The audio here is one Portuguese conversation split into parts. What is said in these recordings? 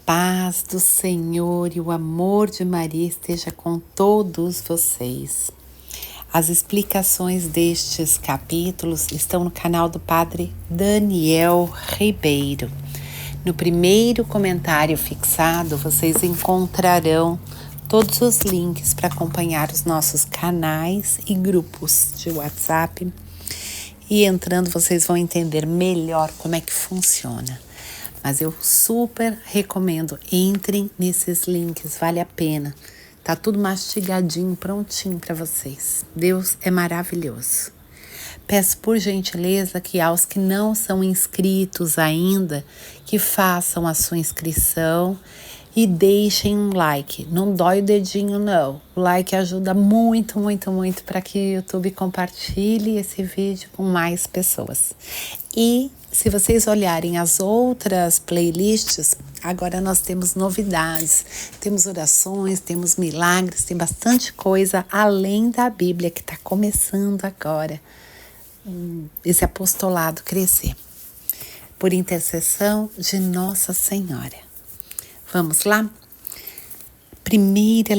paz do Senhor e o amor de Maria esteja com todos vocês. As explicações destes capítulos estão no canal do Padre Daniel Ribeiro. No primeiro comentário fixado, vocês encontrarão todos os links para acompanhar os nossos canais e grupos de WhatsApp. E entrando, vocês vão entender melhor como é que funciona. Mas eu super recomendo, entrem nesses links, vale a pena. Tá tudo mastigadinho, prontinho para vocês. Deus é maravilhoso. Peço por gentileza que aos que não são inscritos ainda, que façam a sua inscrição e deixem um like. Não dói o dedinho não, o like ajuda muito, muito, muito para que o YouTube compartilhe esse vídeo com mais pessoas. E se vocês olharem as outras playlists, agora nós temos novidades, temos orações, temos milagres, tem bastante coisa além da Bíblia que está começando agora, esse apostolado crescer, por intercessão de Nossa Senhora. Vamos lá? Primeiro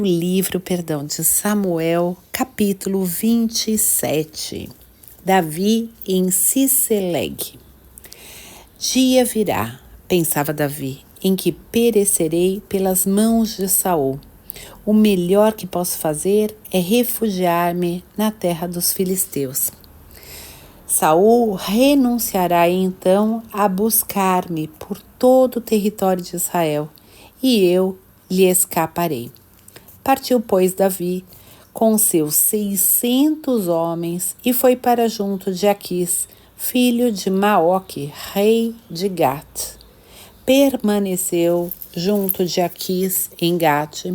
livro de Samuel, capítulo 27. Davi em Ciceleg. Dia virá, pensava Davi, em que perecerei pelas mãos de Saul. O melhor que posso fazer é refugiar-me na terra dos filisteus. Saul renunciará então a buscar-me por todo o território de Israel, e eu lhe escaparei. Partiu, pois, Davi com seus 600 homens e foi para junto de Aquis, filho de Maoque, rei de Gat. Permaneceu junto de Aquis em Gat,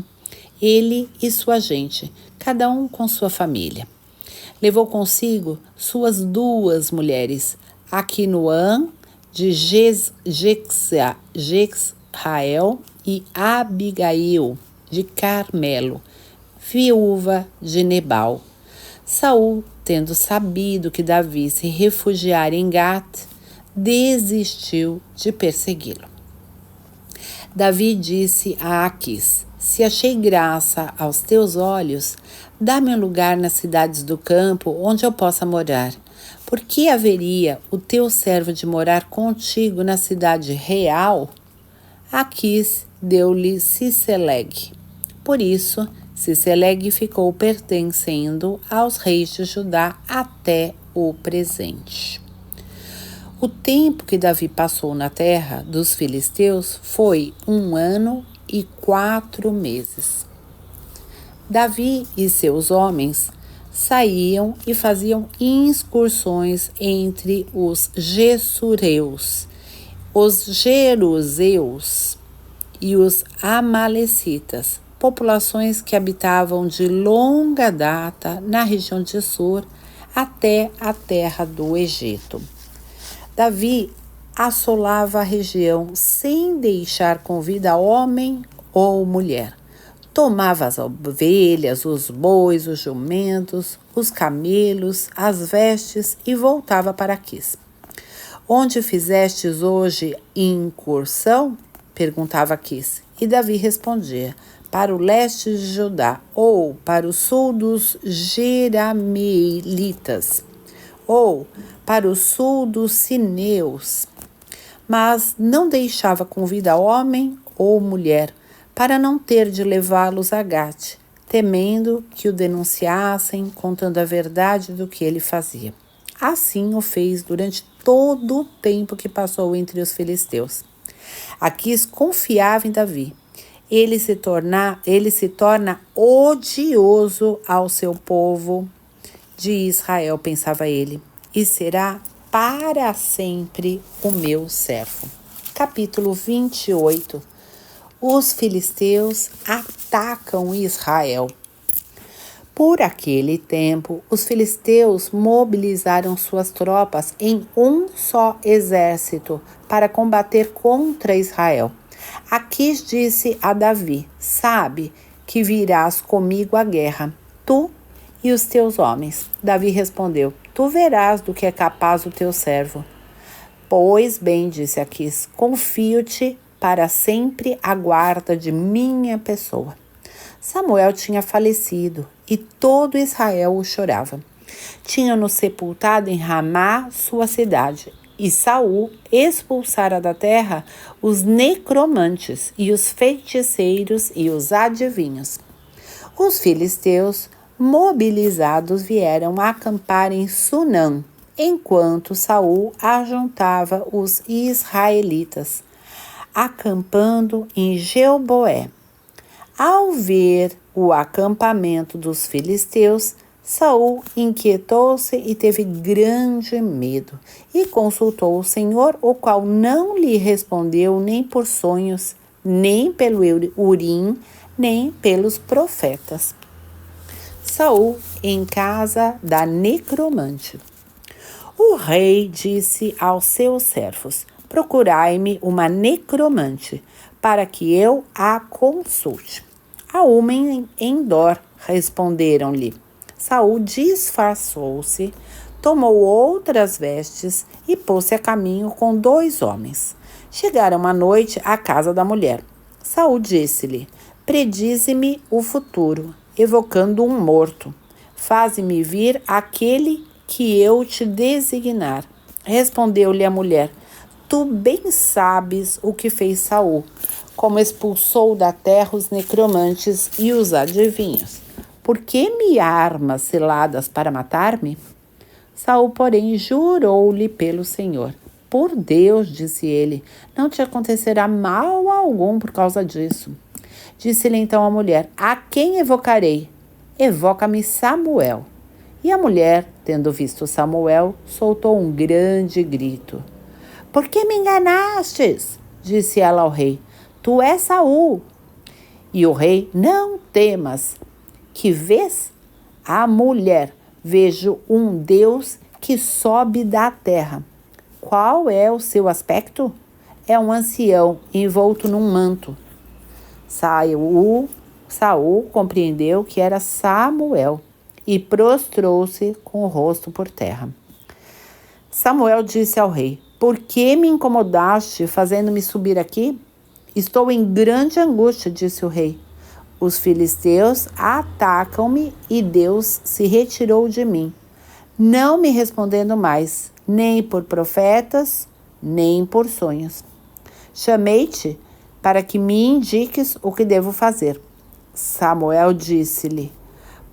ele e sua gente, cada um com sua família. Levou consigo suas 2 mulheres, Aquinoam de Jezrael e Abigail de Carmelo, viúva de Nebal. Saul, tendo sabido que Davi se refugiara em Gat, desistiu de persegui-lo. Davi disse a Aquis: se achei graça aos teus olhos, dá-me um lugar nas cidades do campo onde eu possa morar. Por que haveria o teu servo de morar contigo na cidade real? Aquis deu-lhe Ciceleg. Por isso, Ciceleg ficou pertencendo aos reis de Judá até o presente. O tempo que Davi passou na terra dos filisteus foi 1 ano e 4 meses. Davi e seus homens saíam e faziam excursões entre os Gessureus, os Jeruseus e os Amalecitas, populações que habitavam de longa data na região de Sur até a terra do Egito. Davi assolava a região sem deixar com vida homem ou mulher. Tomava as ovelhas, os bois, os jumentos, os camelos, as vestes e voltava para Aquis. Onde fizestes hoje incursão? Perguntava Aquis. E Davi respondia: para o leste de Judá, ou para o sul dos Jerameelitas, ou para o sul dos Sineus. Mas não deixava com vida homem ou mulher, para não ter de levá-los a Gat, temendo que o denunciassem, contando a verdade do que ele fazia. Assim o fez durante todo o tempo que passou entre os filisteus. Aquis confiava em Davi. Ele se torna odioso ao seu povo de Israel, pensava ele, e será para sempre o meu servo. Capítulo 28. Os filisteus atacam Israel. Por aquele tempo, os filisteus mobilizaram suas tropas em um só exército para combater contra Israel. Aquis disse a Davi: sabe que virás comigo à guerra, tu e os teus homens. Davi respondeu: tu verás do que é capaz o teu servo. Pois bem, disse Aquis, confio-te para sempre a guarda de minha pessoa. Samuel tinha falecido e todo Israel o chorava. Tinham-no sepultado em Ramá, sua cidade, e Saul expulsara da terra os necromantes e os feiticeiros e os adivinhos. Os filisteus, mobilizados, vieram acampar em Sunã, enquanto Saul ajuntava os israelitas, acampando em Gilboé. Ao ver o acampamento dos filisteus, Saul inquietou-se e teve grande medo, e consultou o Senhor, o qual não lhe respondeu nem por sonhos, nem pelo Urim, nem pelos profetas. Saul em casa da necromante. O rei disse aos seus servos: procurai-me uma necromante, para que eu a consulte. A uma em Endor, responderam-lhe. Saul disfarçou-se, tomou outras vestes e pôs-se a caminho com 2 homens. Chegaram à noite à casa da mulher. Saul disse-lhe: predize-me o futuro, evocando um morto. Faze-me vir aquele que eu te designar. Respondeu-lhe a mulher: tu bem sabes o que fez Saul, como expulsou da terra os necromantes e os adivinhos. Por que me armas seladas para matar-me? Saul, porém, jurou-lhe pelo Senhor. Por Deus, disse ele, não te acontecerá mal algum por causa disso. Disse-lhe então a mulher: a quem evocarei? Evoca-me Samuel. E a mulher, tendo visto Samuel, soltou um grande grito. Por que me enganastes? Disse ela ao rei. Tu és Saul. E o rei: não temas. Que vês? A mulher: vejo um Deus que sobe da terra. Qual é o seu aspecto? É um ancião envolto num manto. Saul compreendeu que era Samuel e prostrou-se com o rosto por terra. Samuel disse ao rei: por que me incomodaste fazendo-me subir aqui? Estou em grande angústia, disse o rei. Os filisteus atacam-me e Deus se retirou de mim, não me respondendo mais, nem por profetas, nem por sonhos. Chamei-te para que me indiques o que devo fazer. Samuel disse-lhe: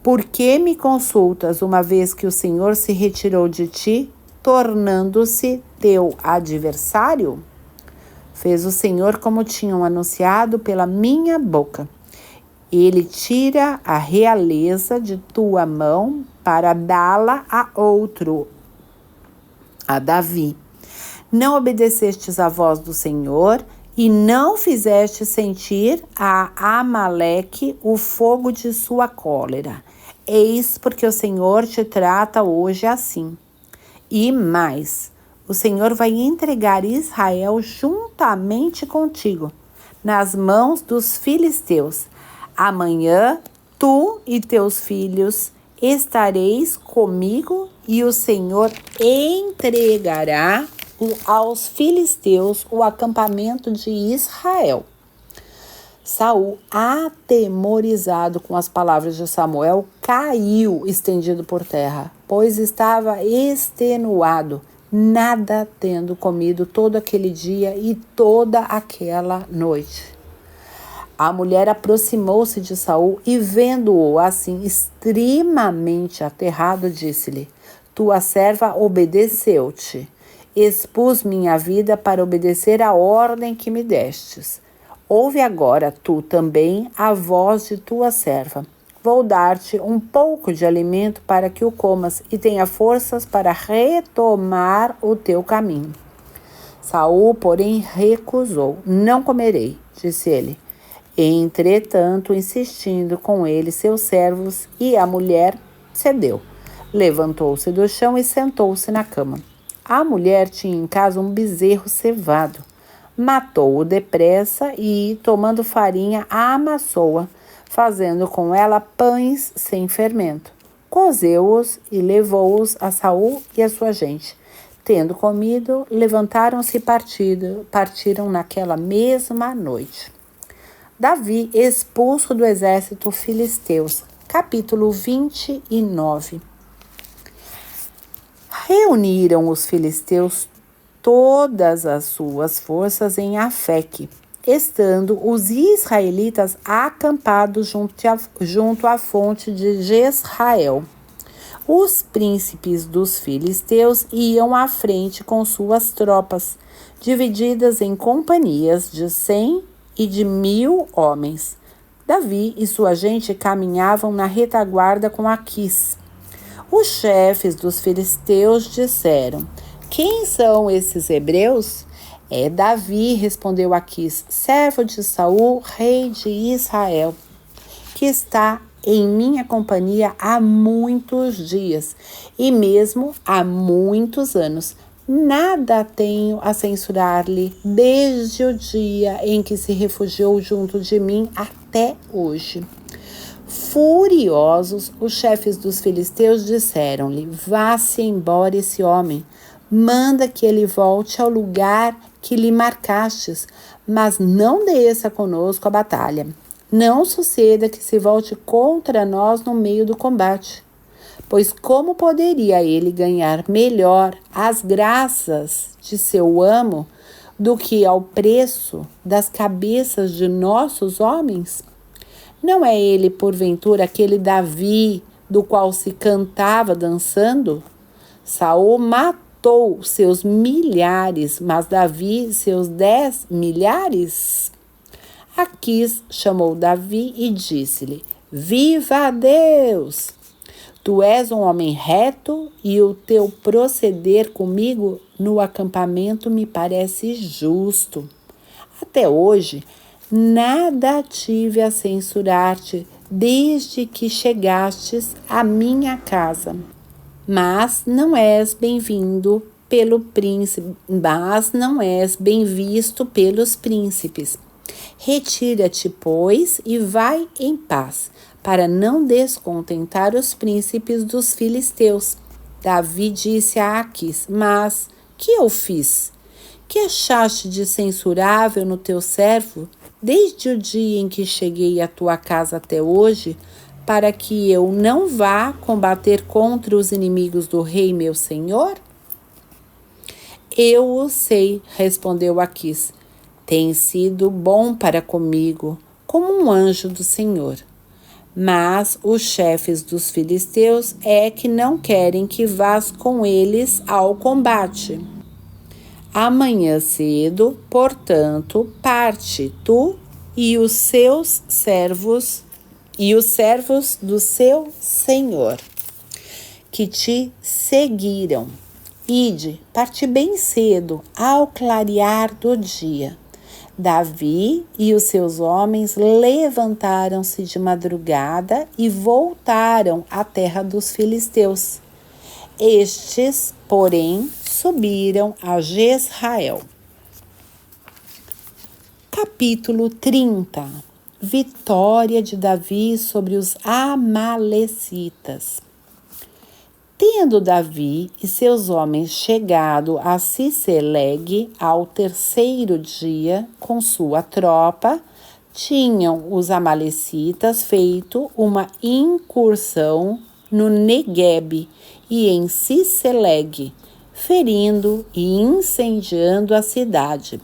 por que me consultas uma vez que o Senhor se retirou de ti, tornando-se teu adversário? Fez o Senhor como tinham anunciado pela minha boca. Ele tira a realeza de tua mão para dá-la a outro, a Davi. Não obedecestes à voz do Senhor e não fizeste sentir a Amaleque o fogo de sua cólera. Eis porque o Senhor te trata hoje assim. E mais, o Senhor vai entregar Israel juntamente contigo, nas mãos dos filisteus. Amanhã, tu e teus filhos estareis comigo e o Senhor entregará aos filisteus o acampamento de Israel. Saul, atemorizado com as palavras de Samuel, caiu estendido por terra, pois estava extenuado, nada tendo comido todo aquele dia e toda aquela noite. A mulher aproximou-se de Saul e, vendo-o assim extremamente aterrado, disse-lhe: tua serva obedeceu-te. Expus minha vida para obedecer à ordem que me destes. Ouve agora tu também a voz de tua serva. Vou dar-te um pouco de alimento para que o comas e tenha forças para retomar o teu caminho. Saul, porém, recusou. Não comerei, disse ele. Entretanto, insistindo com ele seus servos, e a mulher cedeu. Levantou-se do chão e sentou-se na cama. A mulher tinha em casa um bezerro cevado. Matou-o depressa e, tomando farinha, amassou-a, fazendo com ela pães sem fermento. Cozeu-os e levou-os a Saul e a sua gente. Tendo comido, levantaram-se e partiram naquela mesma noite. Davi, expulso do exército filisteus. Capítulo 29. Reuniram os filisteus todas as suas forças em Afeque, estando os israelitas acampados junto à fonte de Jezrael. Os príncipes dos filisteus iam à frente com suas tropas, divididas em companhias de 100 e de 1000 homens. Davi e sua gente caminhavam na retaguarda com Aquis. Os chefes dos filisteus disseram: quem são esses hebreus? É Davi, respondeu Aquis, servo de Saul, rei de Israel, que está em minha companhia há muitos dias e mesmo há muitos anos. Nada tenho a censurar-lhe desde o dia em que se refugiou junto de mim até hoje. Furiosos, os chefes dos filisteus disseram-lhe: vá-se embora esse homem, manda que ele volte ao lugar que lhe marcastes, mas não desça conosco a batalha. Não suceda que se volte contra nós no meio do combate. Pois como poderia ele ganhar melhor as graças de seu amo do que ao preço das cabeças de nossos homens? Não é ele, porventura, aquele Davi do qual se cantava dançando? Saul matou seus milhares, mas Davi seus 10 milhares? Aquis chamou Davi e disse-lhe: viva a Deus! Tu és um homem reto e o teu proceder comigo no acampamento me parece justo. Até hoje, nada tive a censurar-te desde que chegastes à minha casa. Mas não és bem-vindo pelo príncipe, mas não és bem visto pelos príncipes. Retira-te, pois, e vai em paz, para não descontentar os príncipes dos filisteus. Davi disse a Aquis: mas que eu fiz? Que achaste de censurável no teu servo, desde o dia em que cheguei à tua casa até hoje, para que eu não vá combater contra os inimigos do rei meu senhor? Eu o sei, respondeu Aquis. Tem sido bom para comigo, como um anjo do Senhor. Mas os chefes dos filisteus é que não querem que vás com eles ao combate. Amanhã cedo, portanto, parte tu e os seus servos e os servos do seu senhor, que te seguiram. Ide, parte bem cedo, ao clarear do dia. Davi e os seus homens levantaram-se de madrugada e voltaram à terra dos filisteus. Estes, porém, subiram a Jezrael. Capítulo 30. Vitória de Davi sobre os amalecitas. Tendo Davi e seus homens chegado a Ciceleg ao terceiro dia com sua tropa, tinham os amalecitas feito uma incursão no Neguebe e em Ciceleg, ferindo e incendiando a cidade.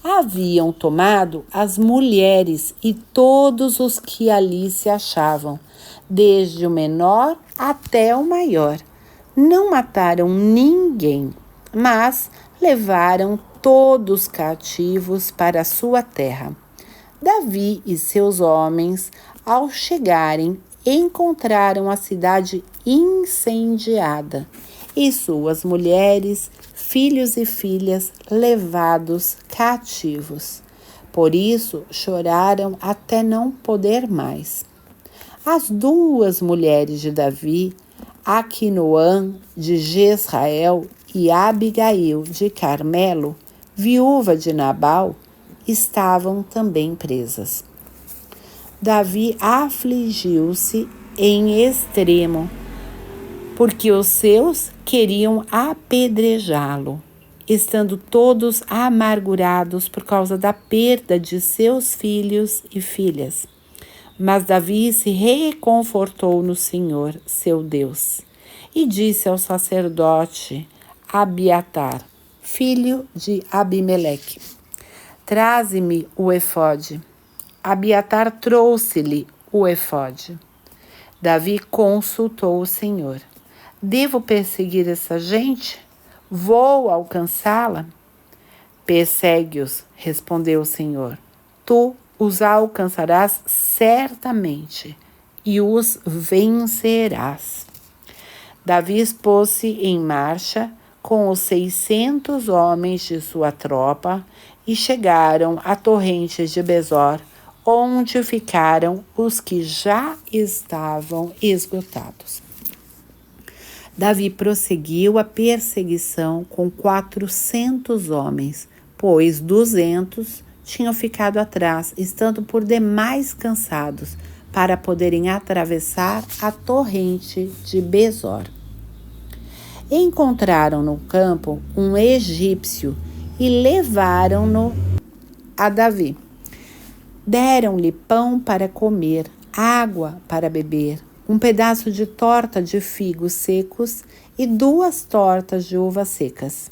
Haviam tomado as mulheres e todos os que ali se achavam, desde o menor até o maior. Não mataram ninguém, mas levaram todos cativos para a sua terra. Davi e seus homens, ao chegarem, encontraram a cidade incendiada e suas mulheres, filhos e filhas levados cativos. Por isso choraram até não poder mais. As duas mulheres de Davi, Aquinoã de Jezrael e Abigail de Carmelo, viúva de Nabal, estavam também presas. Davi afligiu-se em extremo, porque os seus queriam apedrejá-lo, estando todos amargurados por causa da perda de seus filhos e filhas. Mas Davi se reconfortou no Senhor, seu Deus, e disse ao sacerdote Abiatar, filho de Abimeleque: traze-me o efode. Abiatar trouxe-lhe o efode. Davi consultou o Senhor: devo perseguir essa gente? Vou alcançá-la? Persegue-os, respondeu o Senhor. Tu os alcançarás certamente e os vencerás. Davi pôs-se em marcha com os 600 homens de sua tropa e chegaram à torrente de Besor, onde ficaram os que já estavam esgotados. Davi prosseguiu a perseguição com 400 homens, pois 200 tinham ficado atrás, estando por demais cansados, para poderem atravessar a torrente de Besor. Encontraram no campo um egípcio e levaram-no a Davi. Deram-lhe pão para comer, água para beber, um pedaço de torta de figos secos e 2 tortas de uvas secas.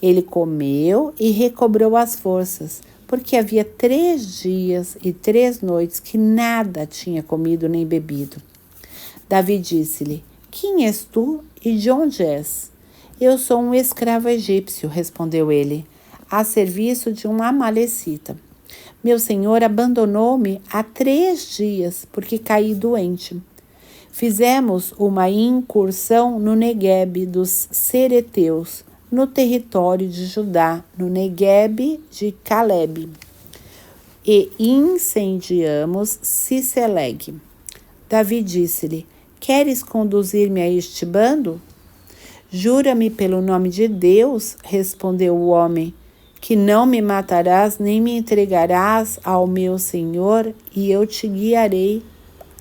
Ele comeu e recobrou as forças, porque havia 3 dias e 3 noites que nada tinha comido nem bebido. Davi disse-lhe: quem és tu e de onde és? Eu sou um escravo egípcio, respondeu ele, a serviço de um amalecita. Meu senhor abandonou-me há 3 dias, porque caí doente. Fizemos uma incursão no Neguebe dos Cereteus, no território de Judá, no Neguebe de Calebe, e incendiamos Ciceleg. Davi disse-lhe: queres conduzir-me a este bando? Jura-me pelo nome de Deus, respondeu o homem, que não me matarás nem me entregarás ao meu senhor, e eu te guiarei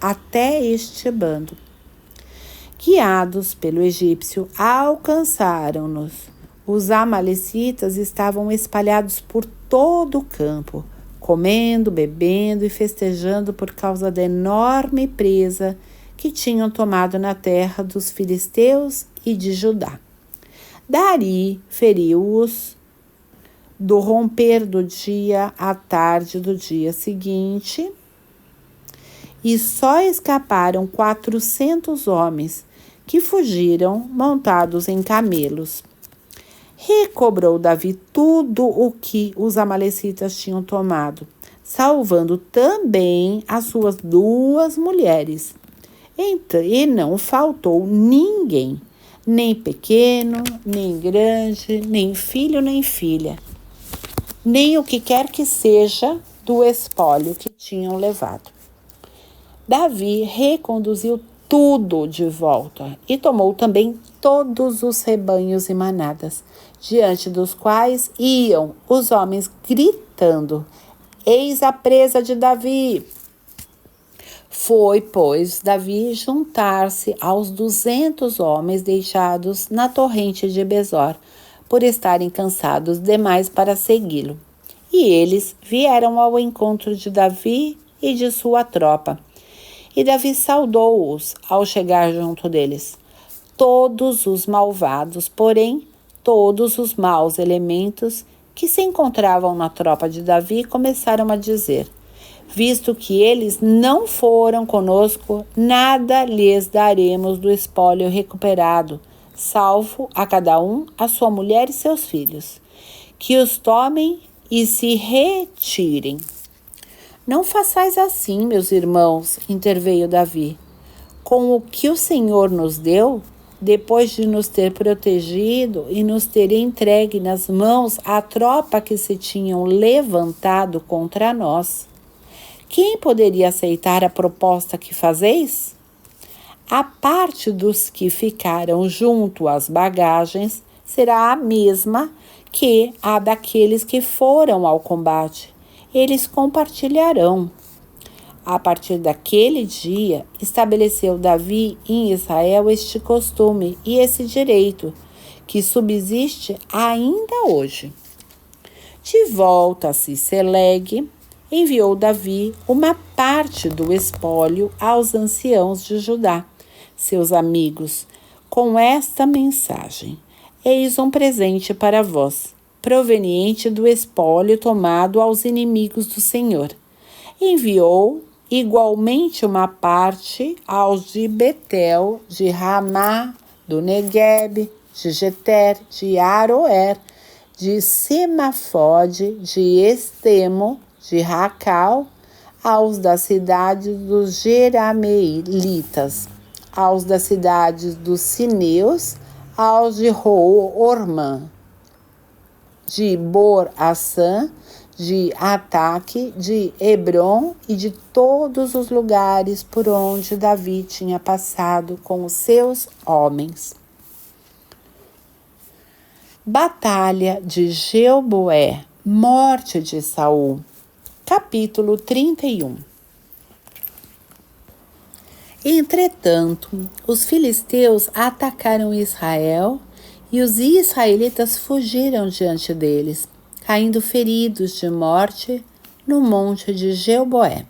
até este bando. Guiados pelo egípcio, alcançaram-nos. Os amalecitas estavam espalhados por todo o campo, comendo, bebendo e festejando por causa da enorme presa que tinham tomado na terra dos filisteus e de Judá. Dari feriu-os do romper do dia à tarde do dia seguinte, e só escaparam 400 homens, que fugiram montados em camelos. Recobrou Davi tudo o que os amalecitas tinham tomado, salvando também as suas 2 mulheres. E não faltou ninguém, nem pequeno, nem grande, nem filho, nem filha, nem o que quer que seja do espólio que tinham levado. Davi reconduziu tudo de volta e tomou também todos os rebanhos e manadas, diante dos quais iam os homens gritando: eis a presa de Davi! Foi, pois, Davi juntar-se aos 200 homens deixados na torrente de Besor, por estarem cansados demais para segui-lo. E eles vieram ao encontro de Davi e de sua tropa. E Davi saudou-os ao chegar junto deles. Todos os malvados, porém, todos os maus elementos que se encontravam na tropa de Davi começaram a dizer: visto que eles não foram conosco, nada lhes daremos do espólio recuperado, salvo a cada um a sua mulher e seus filhos. Que os tomem e se retirem. Não façais assim, meus irmãos, interveio Davi. Com o que o Senhor nos deu, depois de nos ter protegido e nos ter entregue nas mãos a tropa que se tinham levantado contra nós, quem poderia aceitar a proposta que fazeis? A parte dos que ficaram junto às bagagens será a mesma que a daqueles que foram ao combate. Eles compartilharão. A partir daquele dia, estabeleceu Davi em Israel este costume e esse direito, que subsiste ainda hoje. De volta a Ciceleg, enviou Davi uma parte do espólio aos anciãos de Judá, seus amigos, com esta mensagem: eis um presente para vós, proveniente do espólio tomado aos inimigos do Senhor. Enviou igualmente uma parte aos de Betel, de Ramá, do Negueb, de Jeter, de Aroer, de Semafode, de Estemo, de Racal, aos das cidades dos Jerameelitas, aos das cidades dos Sineus, aos de Ormã, de Bor-Assã, de Ataque, de Hebron e de todos os lugares por onde Davi tinha passado com os seus homens. Batalha de Gilboé, morte de Saul. Capítulo 31. Entretanto, os filisteus atacaram Israel e os israelitas fugiram diante deles, caindo feridos de morte no monte de Gilboé.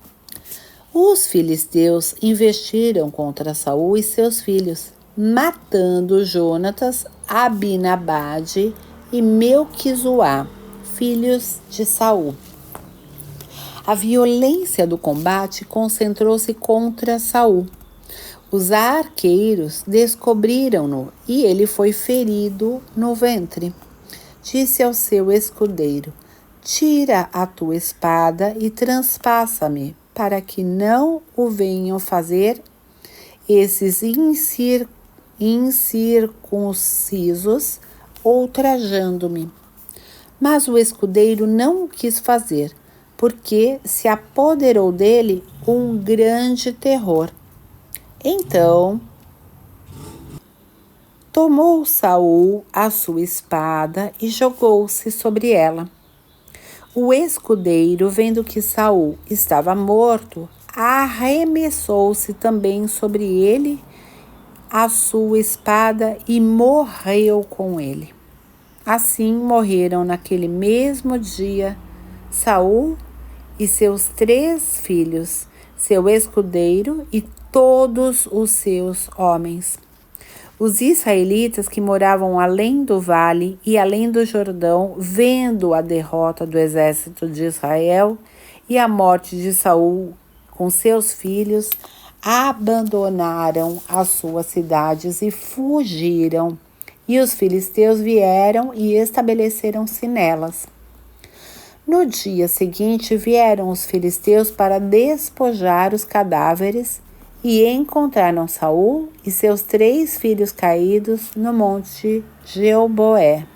Os filisteus investiram contra Saul e seus filhos, matando Jonatas, Abinabade e Melquizuá, filhos de Saul. A violência do combate concentrou-se contra Saul. Os arqueiros descobriram-no e ele foi ferido no ventre. Disse ao seu escudeiro: tira a tua espada e transpassa-me, para que não o venham fazer esses incircuncisos, ultrajando-me. Mas o escudeiro não o quis fazer, porque se apoderou dele um grande terror. Então tomou Saul a sua espada e jogou-se sobre ela. O escudeiro, vendo que Saul estava morto, arremessou-se também sobre ele a sua espada e morreu com ele. Assim morreram naquele mesmo dia Saul e seus 3 filhos, seu escudeiro e todos os seus homens. Os israelitas que moravam além do vale e além do Jordão, vendo a derrota do exército de Israel e a morte de Saul com seus filhos, abandonaram as suas cidades e fugiram. E os filisteus vieram e estabeleceram-se nelas. No dia seguinte vieram os filisteus para despojar os cadáveres e encontraram Saul e seus 3 filhos caídos no monte Gilboé.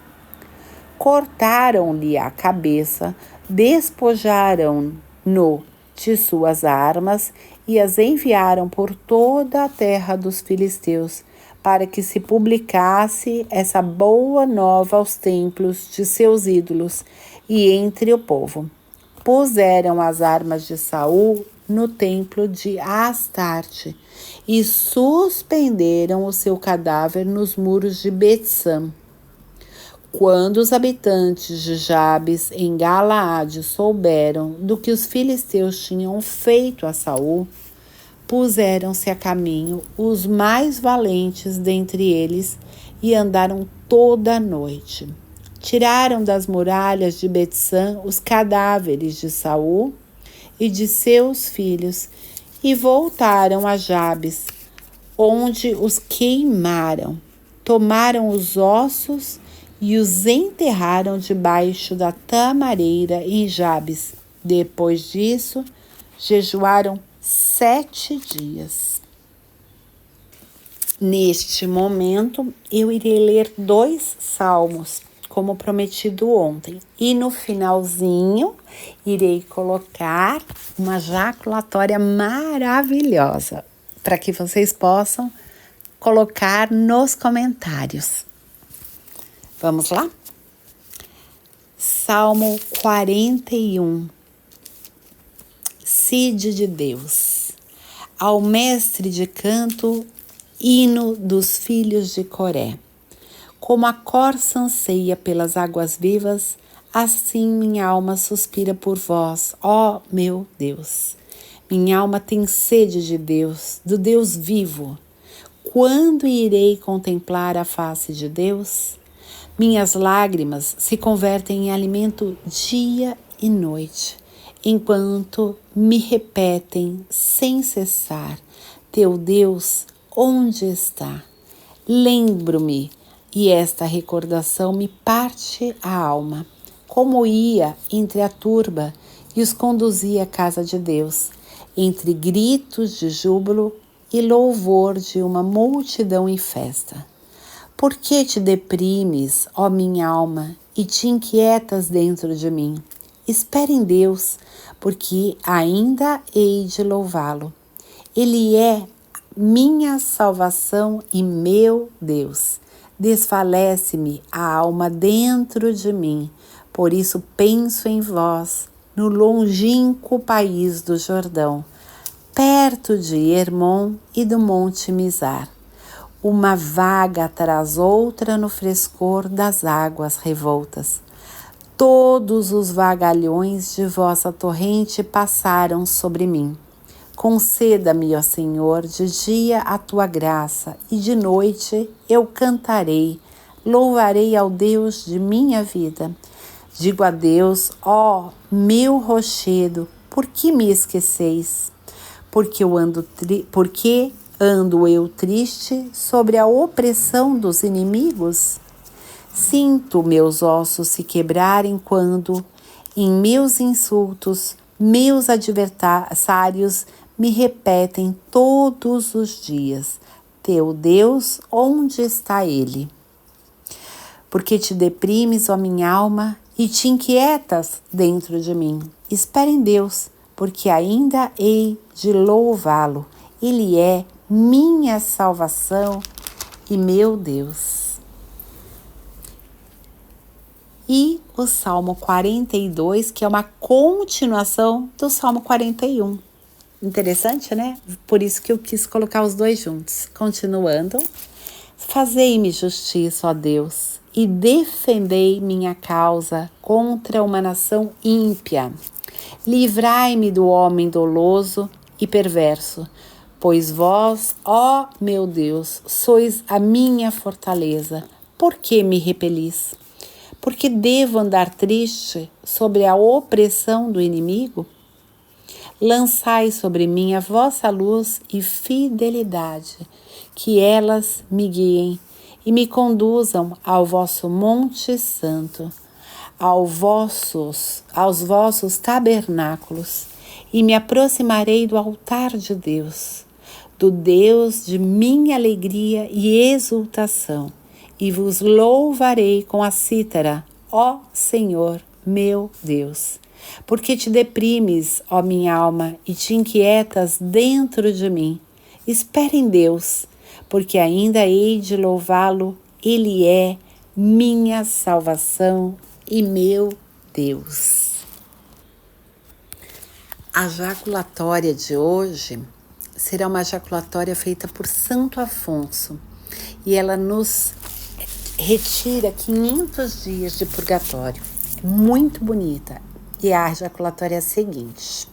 Cortaram-lhe a cabeça, despojaram-no de suas armas e as enviaram por toda a terra dos filisteus, para que se publicasse essa boa nova aos templos de seus ídolos e entre o povo. Puseram as armas de Saul no templo de Astarte e suspenderam o seu cadáver nos muros de Bet-Sam. Quando os habitantes de Jabes, em Galaade, souberam do que os filisteus tinham feito a Saul, puseram-se a caminho os mais valentes dentre eles e andaram toda a noite. Tiraram das muralhas de Bet-Sam os cadáveres de Saul e de seus filhos e voltaram a Jabes, onde os queimaram. Tomaram os ossos e os enterraram debaixo da tamareira em Jabes. Depois disso, jejuaram 7 dias. Neste momento, eu irei ler 2 salmos, como prometido ontem. E no finalzinho, irei colocar uma jaculatória maravilhosa, para que vocês possam colocar nos comentários. Vamos lá? Salmo 41. Cide de Deus. Ao mestre de canto, hino dos filhos de Coré. Como a corça anseia pelas águas vivas, assim minha alma suspira por vós, ó meu Deus. Minha alma tem sede de Deus, do Deus vivo. Quando irei contemplar a face de Deus? Minhas lágrimas se convertem em alimento dia e noite, enquanto me repetem sem cessar: teu Deus, onde está? Lembro-me, e esta recordação me parte a alma, como ia entre a turba e os conduzia à casa de Deus, entre gritos de júbilo e louvor de uma multidão em festa. Por que te deprimes, ó minha alma, e te inquietas dentro de mim? Espere em Deus, porque ainda hei de louvá-lo. Ele é minha salvação e meu Deus. Desfalece-me a alma dentro de mim, por isso penso em vós, no longínquo país do Jordão, perto de Hermon e do monte Mizar. Uma vaga traz outra no frescor das águas revoltas. Todos os vagalhões de vossa torrente passaram sobre mim. Conceda-me, ó Senhor, de dia a tua graça, e de noite eu cantarei, louvarei ao Deus de minha vida. Digo a Deus, ó meu rochedo, por que me esqueceis? Porque ando eu triste sobre a opressão dos inimigos? Sinto meus ossos se quebrarem quando, em meus insultos, meus adversários me repetem todos os dias: teu Deus, onde está ele? Porque te deprimes, ó minha alma, e te inquietas dentro de mim. Espere em Deus, porque ainda hei de louvá-lo. Ele é minha salvação e meu Deus. E o Salmo 42, que é uma continuação do Salmo 41. Interessante, né? Por isso que eu quis colocar os dois juntos. Continuando. Fazei-me justiça, ó Deus, e defendei minha causa contra uma nação ímpia. Livrai-me do homem doloso e perverso, pois vós, ó meu Deus, sois a minha fortaleza. Por que me repelis? Porque devo andar triste sobre a opressão do inimigo? Lançai sobre mim a vossa luz e fidelidade, que elas me guiem e me conduzam ao vosso monte santo, aos vossos tabernáculos, e me aproximarei do altar de Deus, do Deus de minha alegria e exultação, e vos louvarei com a cítara, ó Senhor, meu Deus. Porque te deprimes, ó minha alma, e te inquietas dentro de mim. Espere em Deus, porque ainda hei de louvá-lo. Ele é minha salvação e meu Deus. A jaculatória de hoje será uma jaculatória feita por Santo Afonso, e ela nos retira 500 dias de purgatório. É muito bonita. E a jaculatória é a seguinte: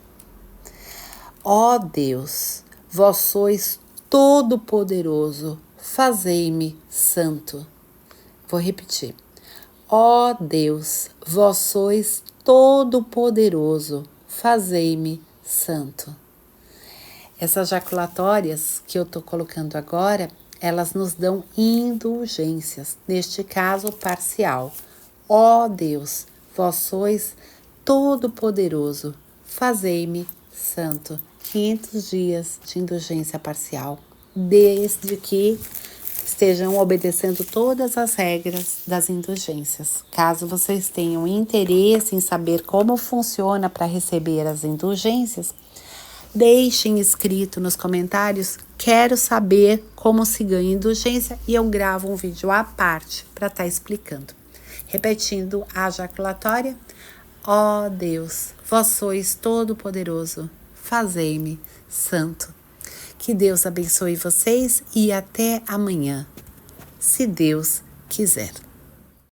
ó Deus, vós sois todo-poderoso, fazei-me santo. Vou repetir. Ó Deus, vós sois todo-poderoso, fazei-me santo. Essas jaculatórias que eu estou colocando agora, elas nos dão indulgências, neste caso parcial. Ó Deus, vós sois todo-poderoso, fazei-me santo. 500 dias de indulgência parcial, desde que estejam obedecendo todas as regras das indulgências. Caso vocês tenham interesse em saber como funciona para receber as indulgências, deixem escrito nos comentários: quero saber como se ganha indulgência, e eu gravo um vídeo à parte para estar explicando. Repetindo a jaculatória: ó Deus, vós sois todo-poderoso, fazei-me santo. Que Deus abençoe vocês e até amanhã, se Deus quiser.